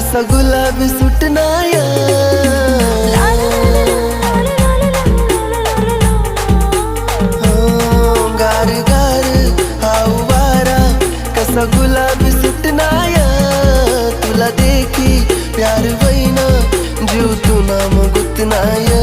कसा गुलाबी सुटनाया गार गार हाऊ वारा कसा गुलाबी सुटनाया तुला देखी प्यार वैना जीव तू नाम गुतनाया